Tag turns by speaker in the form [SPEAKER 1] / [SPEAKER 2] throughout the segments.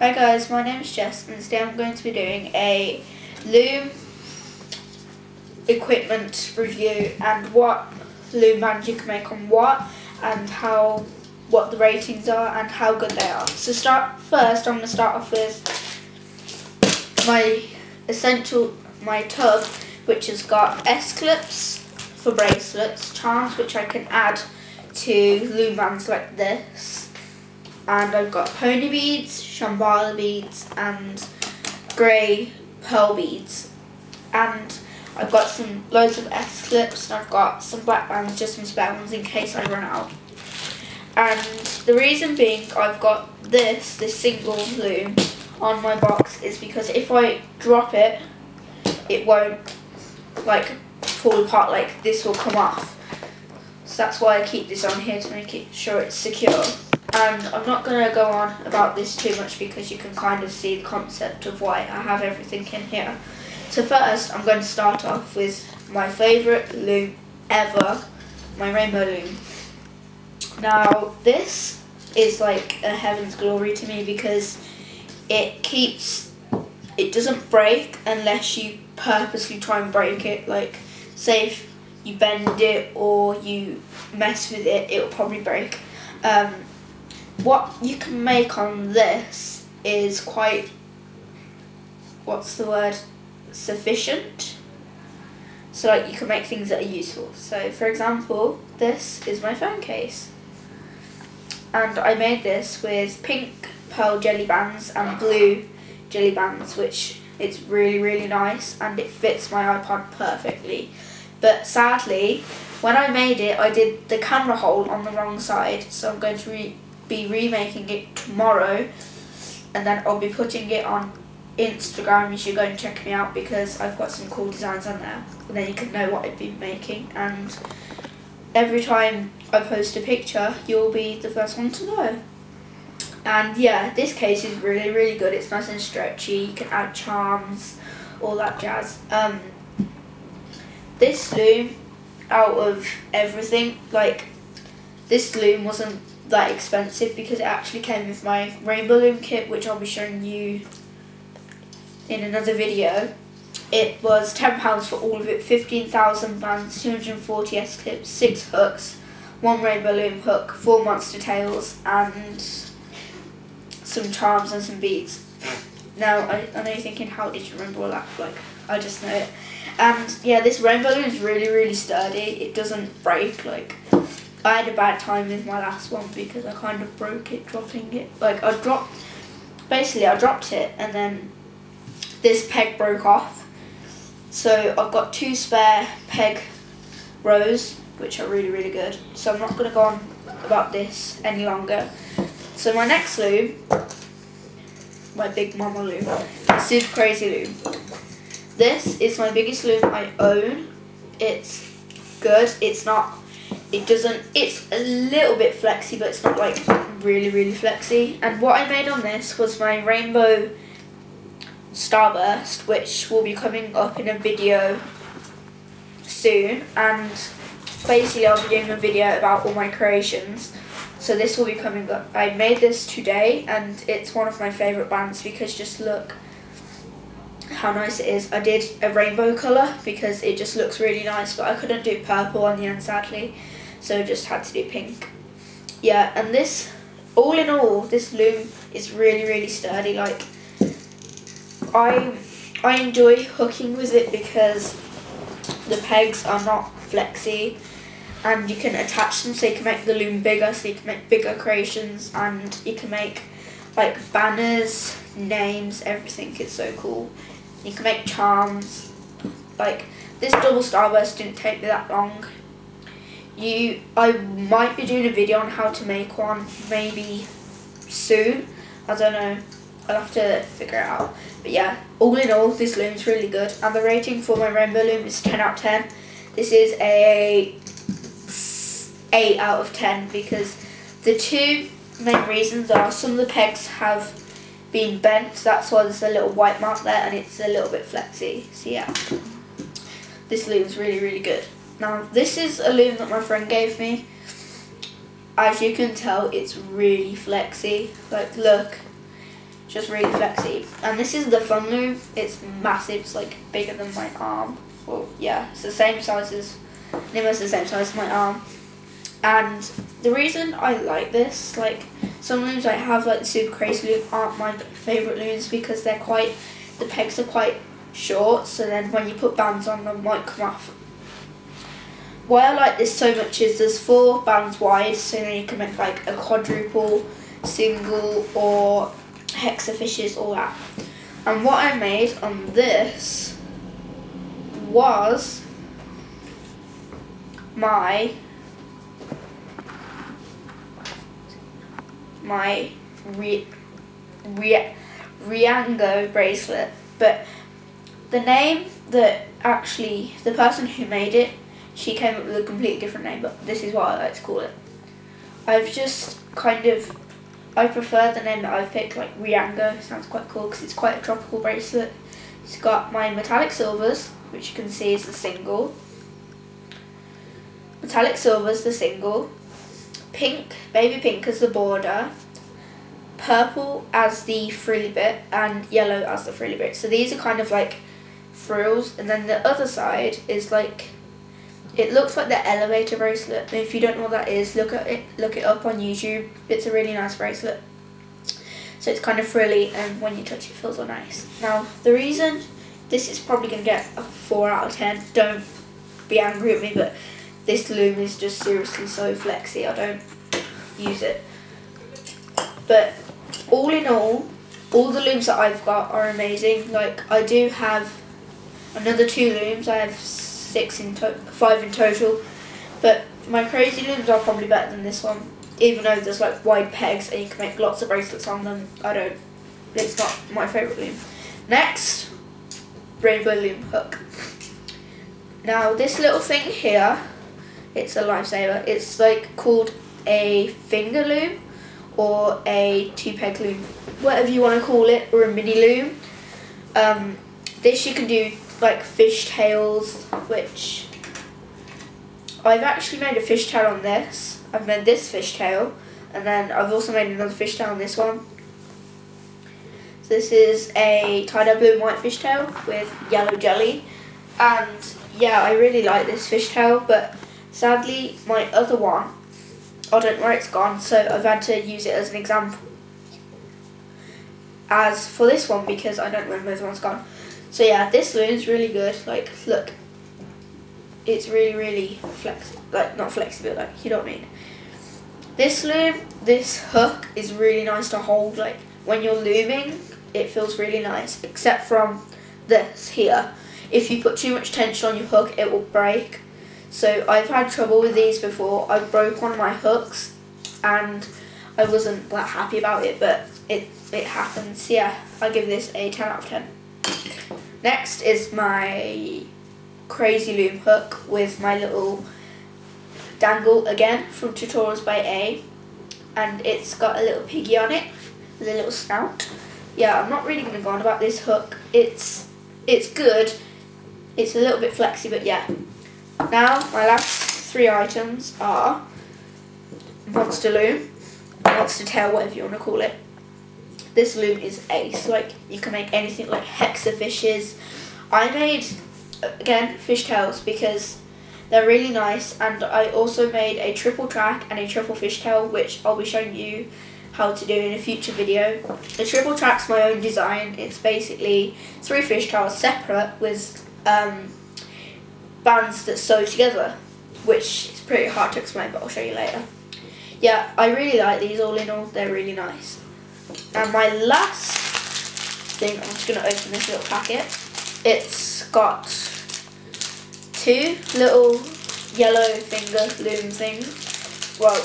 [SPEAKER 1] Hi guys, my name is Jess and today I'm going to be doing a loom equipment review and what loom bands you can make on what and what the ratings are and how good they are. So first I'm going to start off with my tub, which has got S-clips for bracelets, charms which I can add to loom bands like this. And I've got pony beads, shambhala beads and grey pearl beads. And I've got loads of S-clips and I've got some black bands, just some spare ones in case I run out. And the reason being I've got this single loom on my box is because if I drop it, it won't like fall apart, like this will come off. So that's why I keep this on here, to make sure it's secure. And I'm not going to go on about this too much because you can kind of see the concept of why I have everything in here. So first I'm going to start off with my favourite loom ever, my rainbow loom. Now this is like a heaven's glory to me because it doesn't break unless you purposely try and break it. Like say if you bend it or you mess with it, it'll probably break. What you can make on this is quite, sufficient. So like you can make things that are useful. So for example, this is my phone case. And I made this with pink pearl jelly bands and blue jelly bands, which is really, really nice and it fits my iPod perfectly. But sadly, when I made it, I did the camera hole on the wrong side, so I'm going to be remaking it tomorrow, and then I'll be putting it on Instagram. You should go and check me out because I've got some cool designs on there, and then you can know what I've been making, and every time I post a picture you'll be the first one to know. And yeah, this case is really, really good. It's nice and stretchy, you can add charms, all that jazz. This loom, out of everything, like this loom wasn't that expensive because it actually came with my rainbow loom kit, which I'll be showing you in another video. It was £10 for all of it, 15,000 bands, 240 S-clips, 6 hooks, 1 rainbow loom hook, 4 monster tails and some charms and some beads. Now I know you're thinking, how did you remember all that? Like, I just know it. And yeah, this rainbow loom is really, really sturdy. It doesn't break. Like, I had a bad time with my last one because I kind of broke it dropping it. Like I dropped it and then this peg broke off. So I've got 2 spare peg rows, which are really, really good. So I'm not going to go on about this any longer. So my next loom, my big mama loom, is Super Crazy Loom. This is my biggest loom I own. It's good. It's a little bit flexy, but it's not like really, really flexy. And what I made on this was my rainbow starburst, which will be coming up in a video soon. And basically I'll be doing a video about all my creations. So this will be coming up. I made this today and it's one of my favourite bands because just look how nice it is. I did a rainbow colour because it just looks really nice, but I couldn't do purple on the end sadly, so just had to do pink. Yeah, and this, all in all, this loom is really, really sturdy. Like I enjoy hooking with it because the pegs are not flexy and you can attach them so you can make the loom bigger, so you can make bigger creations and you can make like banners, names, everything. It's so cool. You can make charms. Like this double starburst didn't take me that long. I might be doing a video on how to make one maybe soon. I don't know. I'll have to figure it out. But yeah, all in all, this loom's really good. And the rating for my rainbow loom is 10 out of 10. This is a 8 out of 10 because the 2 main reasons are some of the pegs have been bent, that's why there's a little white mark there and it's a little bit flexy. So yeah, this loom's really, really good. Now this is a loom that my friend gave me. As you can tell, it's really flexy. Like look, just really flexy. And this is the Fun Loom. It's massive. It's like bigger than my arm. Well, yeah, it's the same size as, almost the same size as my arm. And the reason I like this, like some looms I have, like the Super Crazy Loom, aren't my favourite looms because they're quite, the pegs are quite short, so then when you put bands on them, might come off. Why I like this so much is there's 4 bands wide, so then you can make like a quadruple, single, or hexafishes, all that. And what I made on this was my Riango bracelet, but the name that actually, the person who made it, she came up with a completely different name, but this is what I like to call it. I've just kind of, I prefer the name that I've picked, like Riango. It sounds quite cool because it's quite a tropical bracelet. It's got my metallic silvers, which you can see is the single. Metallic silvers, the single. Pink, baby pink as the border. Purple as the frilly bit, and yellow as the frilly bit. So these are kind of like frills, and then the other side is like, it looks like the elevator bracelet. And if you don't know what that is, look it up on YouTube. It's a really nice bracelet. So it's kind of frilly, and when you touch it, it feels so nice. Now, the reason this is probably going to get a 4 out of 10, don't be angry at me, but this loom is just seriously so flexy. I don't use it. But all in all the looms that I've got are amazing. Like, I do have another 2 looms. I have 5 in total, but my crazy looms are probably better than this one, even though there's like wide pegs and you can make lots of bracelets on them. It's not my favourite loom. Next, rainbow loom hook. Now this little thing here, it's a lifesaver. It's like called a finger loom or a 2-peg loom, whatever you want to call it, or a mini loom. This you can do like fishtails, which I've actually made a fishtail on this. I've made this fishtail, and then I've also made another fishtail on this one. So this is a tie-dye blue and white fishtail with yellow jelly, and yeah, I really like this fishtail, but sadly my other one, I don't know where it's gone, so I've had to use it as an example as for this one because I don't know where the other one's gone. So yeah, this loom is really good. Like, look, it's really flexible. Like, not flexible, like, you know what I mean. This loom, this hook is really nice to hold. Like, when you're looming, it feels really nice, except from this here. If you put too much tension on your hook, it will break. So I've had trouble with these before. I broke one of my hooks and I wasn't that happy about it, but it happens. Yeah, I give this a 10 out of 10. Next is my crazy loom hook with my little dangle, again from Tutorials by A, and it's got a little piggy on it with a little snout. Yeah, I'm not really going to go on about this hook. It's good. It's a little bit flexy, but yeah. Now my last 3 items are monster loom, monster tail, whatever you want to call it. This loom is ace. Like, you can make anything, like hexafishes. I made, again, fishtails because they're really nice, and I also made a triple track and a triple fishtail, which I'll be showing you how to do in a future video. The triple track's my own design. It's basically 3 fishtails separate with bands that sew together, which is pretty hard to explain, but I'll show you later. Yeah, I really like these. All in all, they're really nice. And my last thing, I'm just going to open this little packet. It's got 2 little yellow finger loom things. Well,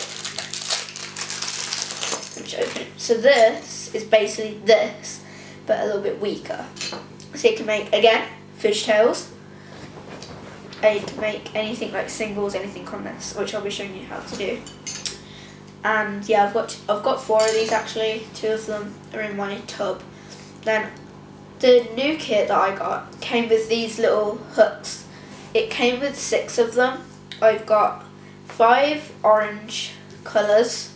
[SPEAKER 1] let me just open it. So this is basically this, but a little bit weaker. So you can make, again, fishtails. And you can make anything like singles, anything on this, which I'll be showing you how to do. And yeah, I've got 4 of these actually. 2 of them are in my tub. Then the new kit that I got came with these little hooks. It came with 6 of them. I've got 5 orange colours,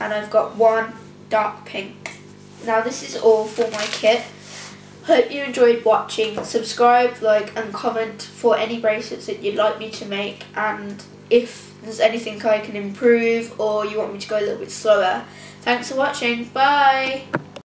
[SPEAKER 1] and I've got 1 dark pink. Now this is all for my kit. Hope you enjoyed watching. Subscribe, like and comment for any bracelets that you'd like me to make, and if there's anything I can improve or you want me to go a little bit slower. Thanks for watching. Bye!